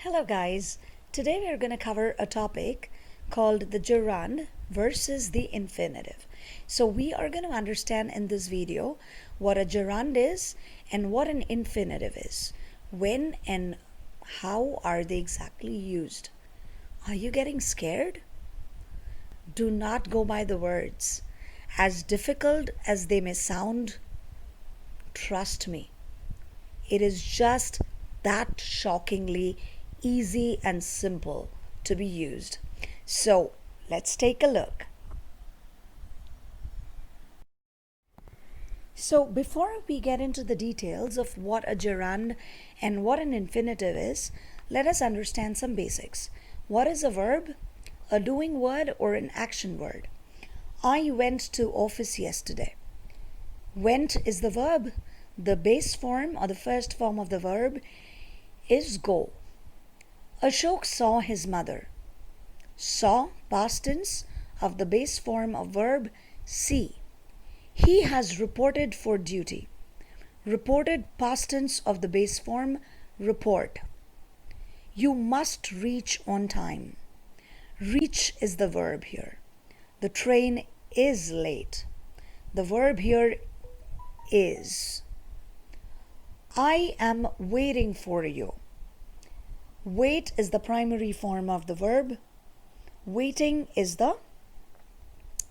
Hello guys, today we are going to cover a topic called the gerund versus the infinitive. So we are going to understand in this video what a gerund is and what an infinitive is. When and how are they exactly used? Are you getting scared? Do not go by the words. As difficult as they may sound, trust me, it is just that shockingly easy and simple to be used. So let's take a look. So before we get into the details of what a gerund and what an infinitive is, let us understand some basics. What is a verb? A doing word or an action word. I went to office yesterday. Went is the verb. The base form or the first form of the verb is go. Ashok saw his mother. Saw, past tense of the base form of verb see. He has reported for duty. Reported, past tense of the base form report. You must reach on time. Reach is the verb here. The train is late. The verb here is. I am waiting for you. Wait is the primary form of the verb. Waiting is the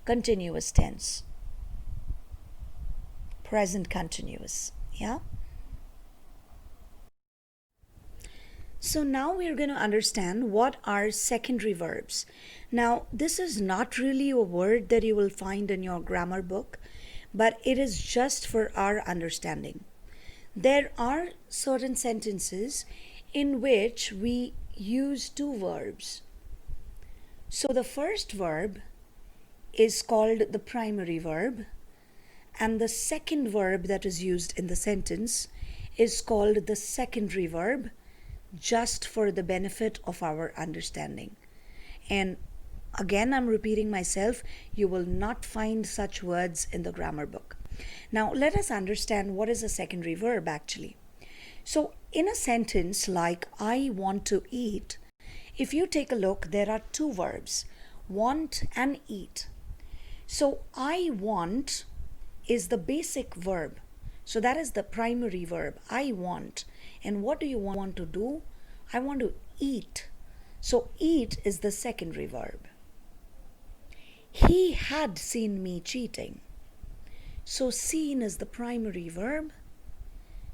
continuous tense. Present continuous. Yeah? So now we're going to understand what are secondary verbs. Now, this is not really a word that you will find in your grammar book, but it is just for our understanding. There are certain sentences in which we use two verbs. So the first verb is called the primary verb, and the second verb that is used in the sentence is called the secondary verb, just for the benefit of our understanding. And again, I'm repeating myself, you will not find such words in the grammar book. Now, let us understand what is a secondary verb actually. So, in a sentence like I want to eat, if you take a look, there are two verbs, want and eat. So, I want is the basic verb. So, that is the primary verb, I want. And what do you want to do? I want to eat. So, eat is the secondary verb. He had seen me cheating. So, seen is the primary verb.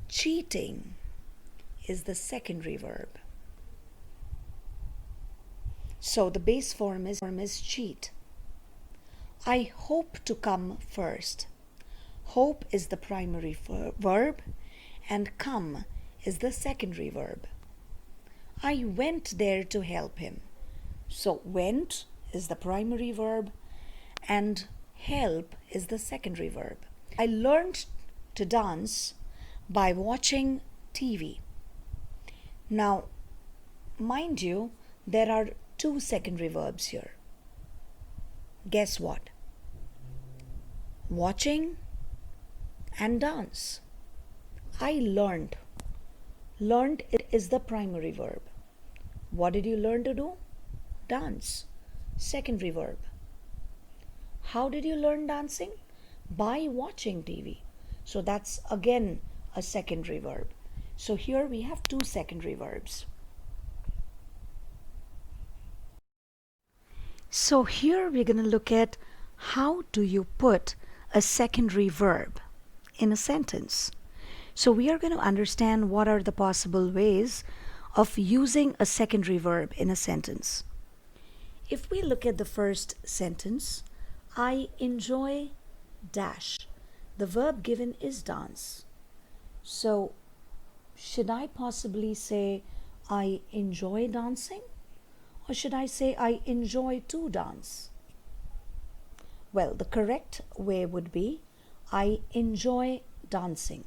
Cheating is the secondary verb. So, the base form is cheat. I hope to come first. Hope is the primary verb and come is the secondary verb. I went there to help him. So, went is the primary verb and help is the secondary verb. I learned to dance by watching TV. Now, mind you, there are two secondary verbs here. Guess what? Watching and dance. I learned. Learned is the primary verb. What did you learn to do? Dance. Secondary verb. How did you learn dancing? By watching TV. So that's again a secondary verb. So here we have two secondary verbs. So here we're going to look at how do you put a secondary verb in a sentence. So we are going to understand what are the possible ways of using a secondary verb in a sentence. If we look at the first sentence, I enjoy dash. The verb given is dance. So should I possibly say I enjoy dancing? Or should I say I enjoy to dance? Well, the correct way would be I enjoy dancing.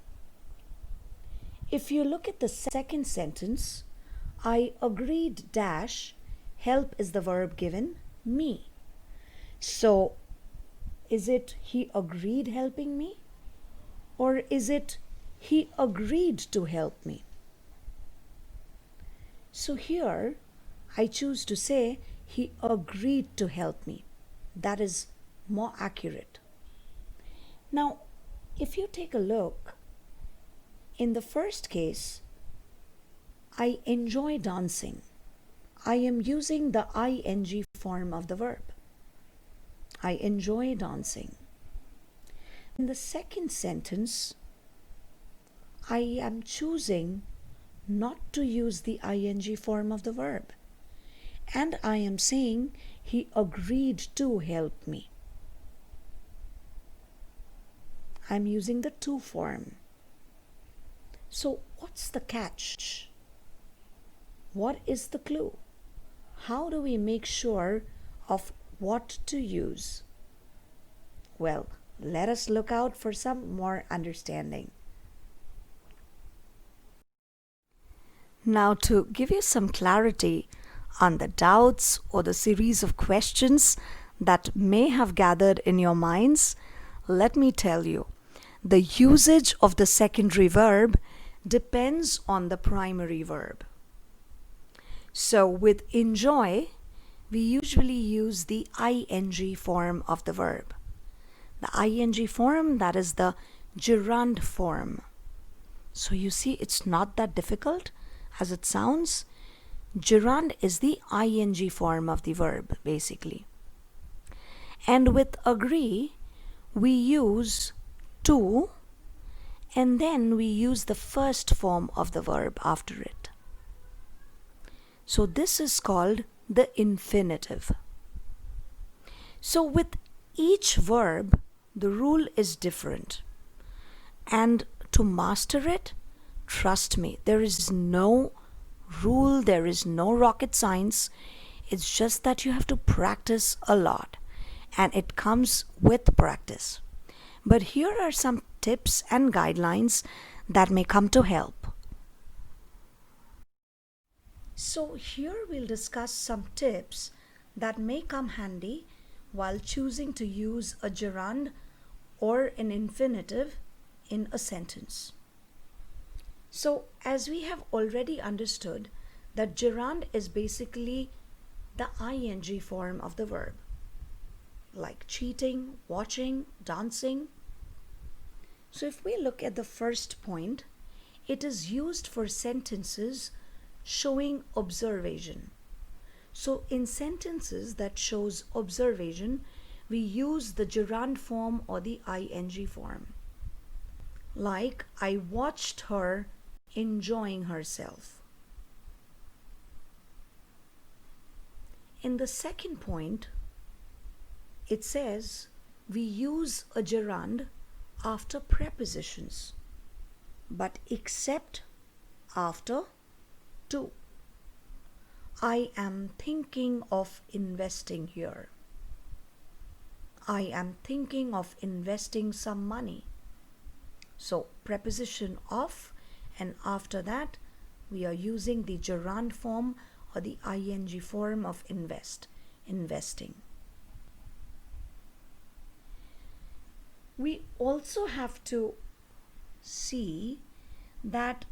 If you look at the second sentence, I agreed dash, help is the verb given, me. So, is it he agreed helping me? Or is it he agreed to help me? So here I choose to say he agreed to help me. That is more accurate. Now, if you take a look, in the first case, I enjoy dancing. I am using the ing form of the verb. I enjoy dancing. In the second sentence, I am choosing not to use the ing form of the verb. And I am saying he agreed to help me. I'm using the to form. So what's the catch? What is the clue? How do we make sure of what to use? Well, let us look out for some more understanding. Now, to give you some clarity on the doubts or the series of questions that may have gathered in your minds, let me tell you, the usage of the secondary verb depends on the primary verb. So with enjoy, we usually use the ing form of the verb. The ing form, that is the gerund form. So you see, it's not that difficult as it sounds. Gerund is the ing form of the verb, basically. And with agree, we use to, and then we use the first form of the verb after it. So this is called the infinitive. So with each verb, the rule is different. And to master it, trust me, there is no rule, there is no rocket science. It's just that you have to practice a lot, and it comes with practice. But here are some tips and guidelines that may come to help. So here we'll discuss some tips that may come handy while choosing to use a gerund or an infinitive in a sentence. So as we have already understood that gerund is basically the ing form of the verb, like cheating, watching, dancing. So if we look at the first point, it is used for sentences showing observation. So in sentences that shows observation, we use the gerund form or the ing form. Like, I watched her enjoying herself. In the second point, it says we use a gerund after prepositions, but except after to. I am thinking of investing here. I am thinking of investing some money. So preposition of, and after that we are using the gerund form or the ing form of invest, investing. We also have to see that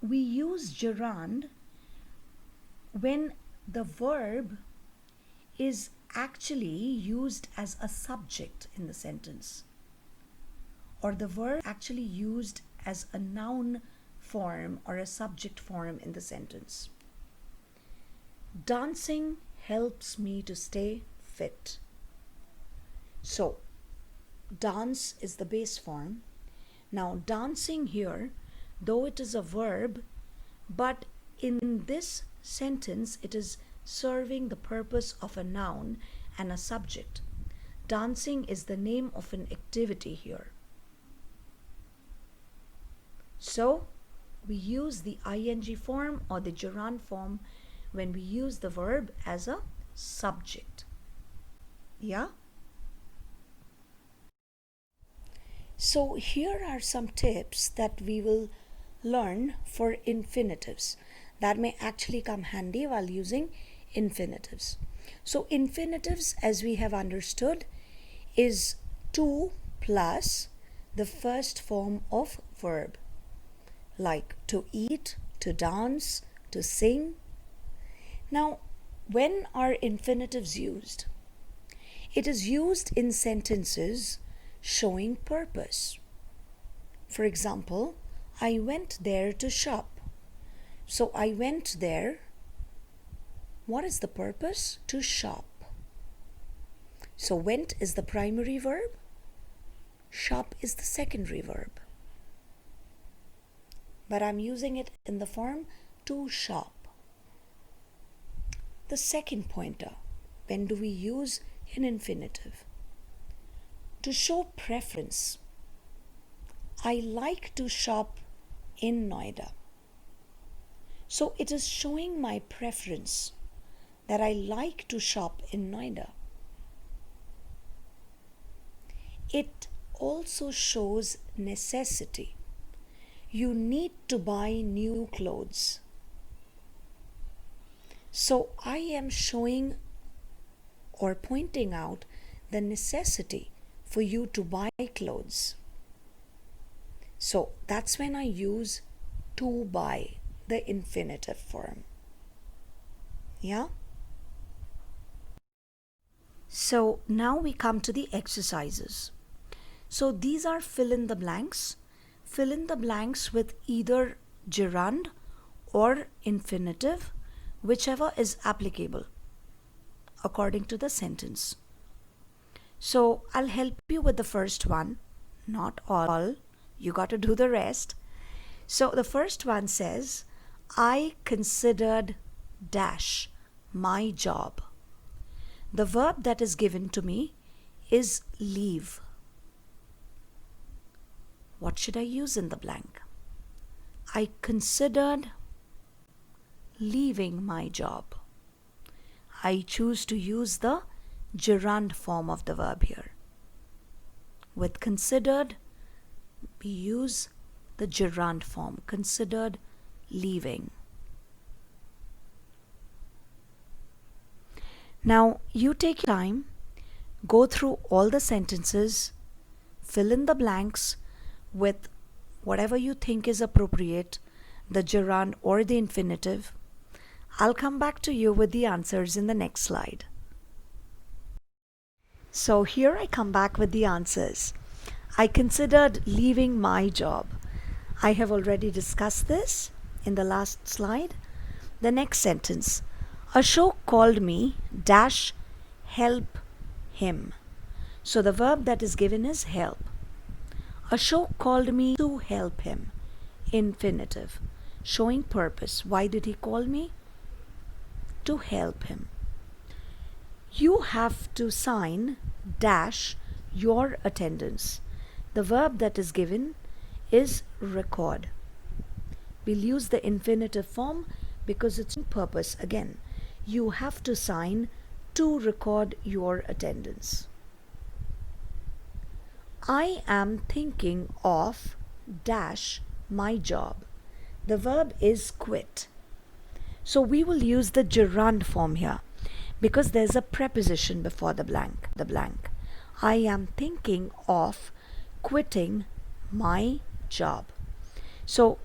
we use gerund when the verb is actually used as a subject in the sentence, or the verb actually used as a noun form or a subject form in the sentence. Dancing helps me to stay fit. So dance is the base form. Now dancing here, though it is a verb, but in this sentence it is serving the purpose of a noun and a subject. Dancing is the name of an activity here. So we use the ing form or the gerund form when we use the verb as a subject. Yeah? So here are some tips that we will learn for infinitives that may actually come handy while using infinitives. So infinitives, as we have understood, is to plus the first form of verb, like to eat, to dance, to sing. Now, when are infinitives used? It is used in sentences showing purpose. For example, I went there to shop. So I went there. What is the purpose? To shop. So went is the primary verb. Shop is the secondary verb. But I'm using it in the form to shop. The second pointer, when do we use an infinitive? To show preference. I like to shop in Noida. So it is showing my preference that I like to shop in Noida. It also shows necessity. You need to buy new clothes. So I am showing or pointing out the necessity for you to buy clothes. So that's when I use to buy, the infinitive form. Yeah? So now we come to the exercises. So these are fill in the blanks. Fill in the blanks with either gerund or infinitive, whichever is applicable according to the sentence. So I'll help you with the first one, not all. You got to do the rest. So the first one says, I considered dash my job. The verb that is given to me is leave. What should I use in the blank? I considered leaving my job. I choose to use the gerund form of the verb here. With considered, we use the gerund form, considered leaving. Now you take your time, go through all the sentences, fill in the blanks with whatever you think is appropriate, the gerund or the infinitive. I'll come back to you with the answers in the next slide. So here I come back with the answers. I considered leaving my job. I have already discussed this in the last slide. The next sentence. Ashok called me dash help him. So the verb that is given is help. Ashok called me to help him. Infinitive. Showing purpose. Why did he call me? To help him. You have to sign dash your attendance. The verb that is given is record. We'll use the infinitive form because it's in purpose. Again, you have to sign to record your attendance. I am thinking of dash my job. The verb is quit. So we will use the gerund form here because there's a preposition before the blank. I am thinking of quitting my job. So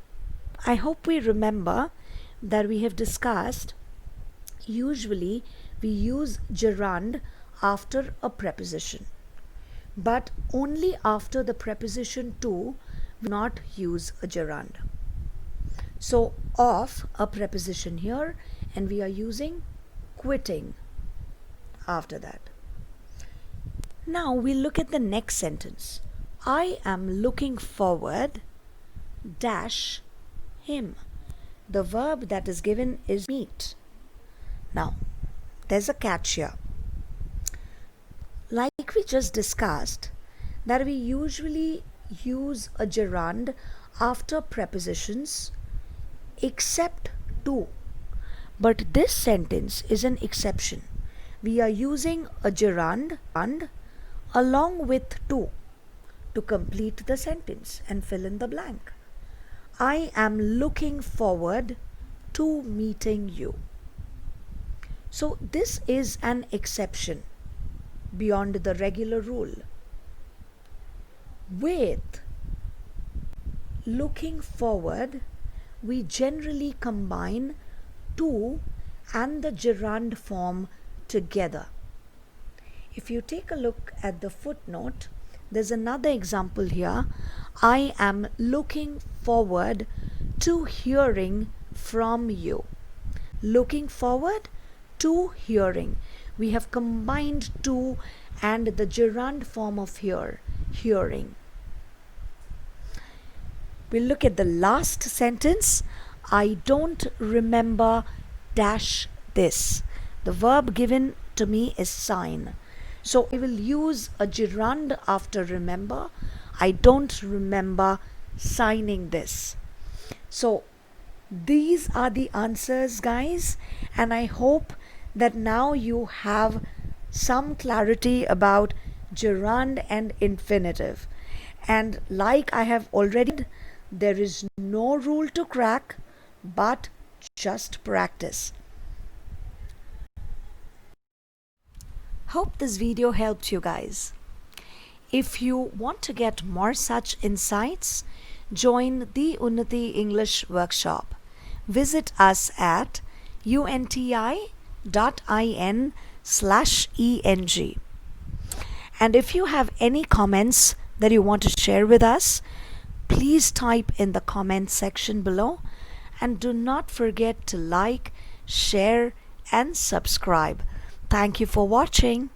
I hope we remember that we have discussed usually we use gerund after a preposition, but only after the preposition to, we not use a gerund. So of a preposition here and we are using quitting after that. Now we look at the next sentence. I am looking forward dash him. The verb that is given is meet. Now there's a catch here. Like we just discussed that we usually use a gerund after prepositions except to. But this sentence is an exception. We are using a gerund and along with to complete the sentence and fill in the blank. I am looking forward to meeting you. So this is an exception beyond the regular rule. With looking forward, we generally combine to and the gerund form together. If you take a look at the footnote, there's another example here. I am looking forward to hearing from you. Looking forward to hearing. We have combined to and the gerund form of hearing. We'll look at the last sentence. I don't remember dash this. The verb given to me is sign. So I will use a gerund after remember. I don't remember signing this. So these are the answers, guys, and I hope that now you have some clarity about gerund and infinitive. And like I have already, there is no rule to crack, but just practice. Hope this video helped you guys. If you want to get more such insights, join the Unnati English workshop. Visit us at unti.in/eng. And if you have any comments that you want to share with us, please type in the comment section below, and do not forget to like, share and subscribe. Thank you for watching.